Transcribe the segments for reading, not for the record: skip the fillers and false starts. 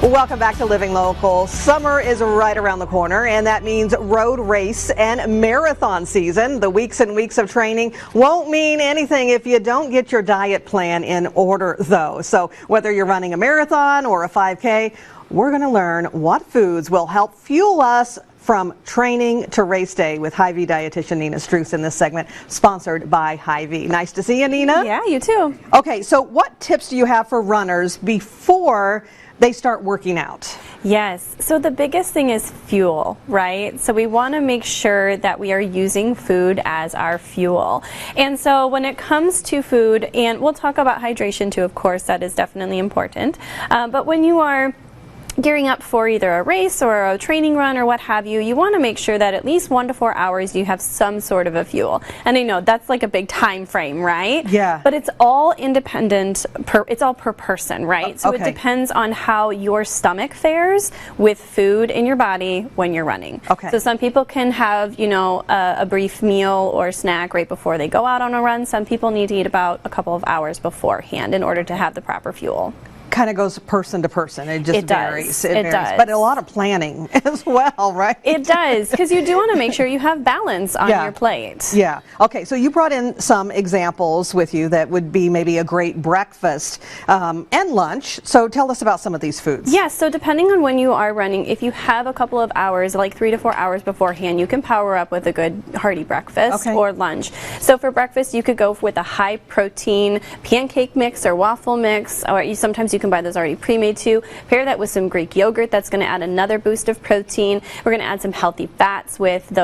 Welcome back to Living Local. Summer is right around the corner, and that means road race and marathon season. The weeks and weeks of training won't mean anything if you don't get your diet plan in order, though. So whether you're running a marathon or a 5K, we're going to learn what foods will help fuel us from training to race day with Hy-Vee dietitian Nina Struss in this segment, sponsored by Hy-Vee. Nice to see you, Nina. Yeah, you too. Okay, so what tips do you have for runners before they start working out? Yes, so the biggest thing is fuel, right? So we want to make sure that we are using food as our fuel. And so when it comes to food, and we'll talk about hydration too, of course, that is definitely important. But when you are gearing up for either a race or a training run or what have you, you want to make sure that at least 1 to 4 hours you have some sort of a fuel. And I know that's like a big time frame, right? Yeah. But it's all independent, it's all per person, right? So okay. It depends on how your stomach fares with food in your body when you're running. Okay. So some people can have, a brief meal or snack right before they go out on a run. Some people need to eat about a couple of hours beforehand in order to have the proper fuel. Kind of goes person to person. It just varies. It varies. Does. But a lot of planning as well, right? It does, because you do want to make sure you have balance on your plate. Yeah. Okay, so you brought in some examples with you that would be maybe a great breakfast and lunch. So tell us about some of these foods. Yes, so depending on when you are running, if you have a couple of hours, like 3 to 4 hours beforehand, you can power up with a good hearty breakfast or lunch. So for breakfast, you could go with a high protein pancake mix or waffle mix, or sometimes you can buy those already pre-made too. Pair that with some Greek yogurt. That's going to add another boost of protein. We're going to add some healthy fats with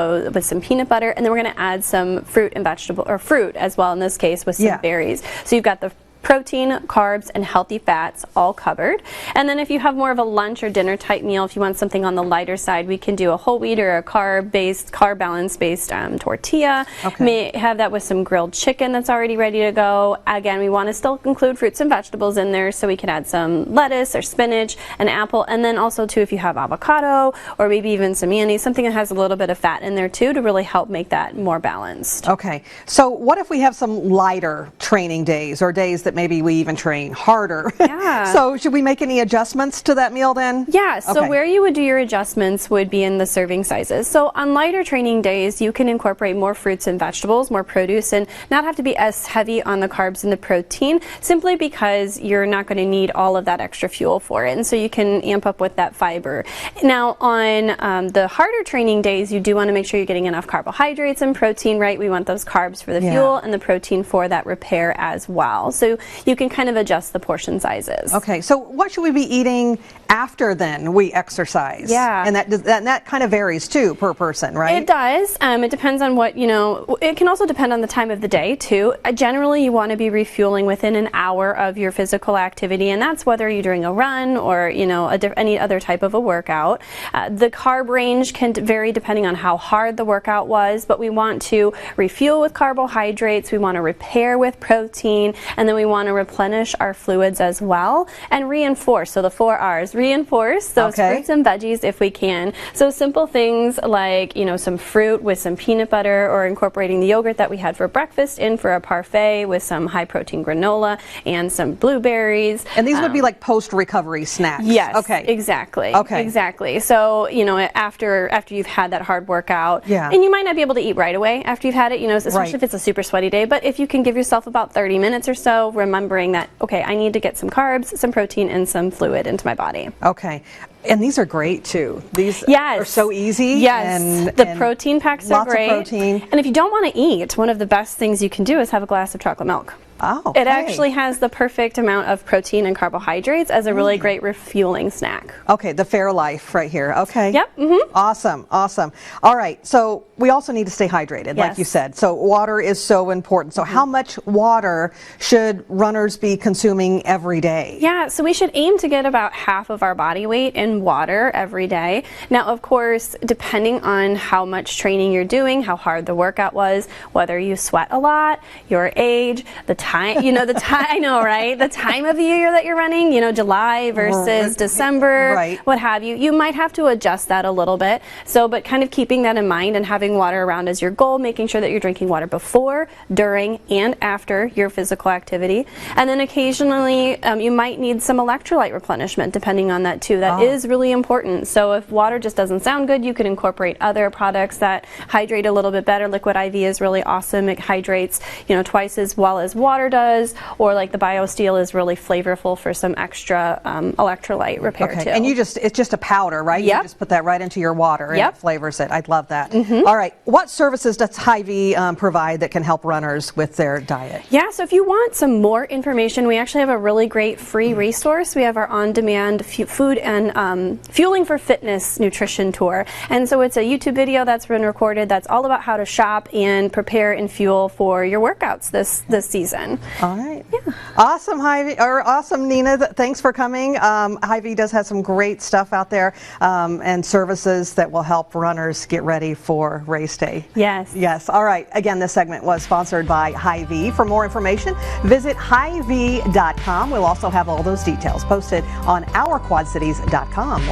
some peanut butter, and then we're going to add some fruit and vegetable, or fruit as well in this case, with some berries. So you've got the protein, carbs, and healthy fats all covered. And then if you have more of a lunch or dinner type meal, if you want something on the lighter side, we can do a whole wheat or a carb balance based tortilla. May have that with some grilled chicken that's already ready to go. Again, we want to still include fruits and vegetables in there, so we can add some lettuce or spinach, an apple, and then also too, if you have avocado or maybe even some mayonnaise, something that has a little bit of fat in there too, to really help make that more balanced. Okay, so what if we have some lighter training days, or days that maybe we even train harder? Yeah. So should we make any adjustments to that meal then? Yeah, so where you would do your adjustments would be in the serving sizes. So on lighter training days, you can incorporate more fruits and vegetables, more produce, and not have to be as heavy on the carbs and the protein, simply because you're not going to need all of that extra fuel for it. And so you can amp up with that fiber. Now on the harder training days, you do want to make sure you're getting enough carbohydrates and protein, right? We want those carbs for the fuel and the protein for that repair as well. So you can kind of adjust the portion sizes. Okay, so what should we be eating after then we exercise? Yeah. And that kind of varies too per person, right? It does. It depends on what, it can also depend on the time of the day too. Generally, you want to be refueling within an hour of your physical activity, and that's whether you're doing a run or, any other type of a workout. The carb range can vary depending on how hard the workout was, but we want to refuel with carbohydrates, we want to repair with protein, and then we want to replenish our fluids as well, and reinforce. So the 4 R's, reinforce those fruits and veggies if we can. So simple things like, some fruit with some peanut butter, or incorporating the yogurt that we had for breakfast in for a parfait with some high protein granola and some blueberries. And these would be like post-recovery snacks. Yes. Okay. Exactly. Okay. Exactly. So, after you've had that hard workout, and you might not be able to eat right away after you've had it, especially if it's a super sweaty day, but if you can give yourself about 30 minutes or so, remembering that, okay, I need to get some carbs, some protein, and some fluid into my body. Okay. And these are great too. These are so easy. Yes, and the protein packs are great. Lots of protein. And if you don't want to eat, one of the best things you can do is have a glass of chocolate milk. Oh, It actually has the perfect amount of protein and carbohydrates as a really great refueling snack. Okay, the Fairlife right here. Okay. Yep. Awesome, awesome. All right, so we also need to stay hydrated, like you said. So water is so important. So how much water should runners be consuming every day? Yeah, so we should aim to get about half of our body weight in and water every day. Now, of course, depending on how much training you're doing, how hard the workout was, whether you sweat a lot, your age, the time, the time, I know, right? The time of the year that you're running, July versus December, what have you. You might have to adjust that a little bit. So, but kind of keeping that in mind and having water around as your goal, making sure that you're drinking water before, during, and after your physical activity. And then occasionally you might need some electrolyte replenishment depending on that too. That is really important. So if water just doesn't sound good, you can incorporate other products that hydrate a little bit better. Liquid IV is really awesome. It hydrates, twice as well as water does, or like the BioSteel is really flavorful for some extra electrolyte repair too. And it's just a powder, right? Yep. You just put that right into your water and it flavors it. I love that. All right, what services does Hy-Vee provide that can help runners with their diet? Yeah, so if you want some more information, we actually have a really great free resource. We have our on-demand food and Fueling for Fitness nutrition tour. And so it's a YouTube video that's been recorded that's all about how to shop and prepare and fuel for your workouts this season. All right. Yeah. Awesome, Hy-Vee, or awesome, Nina. Thanks for coming. Hy-Vee does have some great stuff out there and services that will help runners get ready for race day. Yes. Yes. All right. Again, this segment was sponsored by Hy-Vee. For more information, visit Hy-Vee.com. We'll also have all those details posted on ourquadcities.com.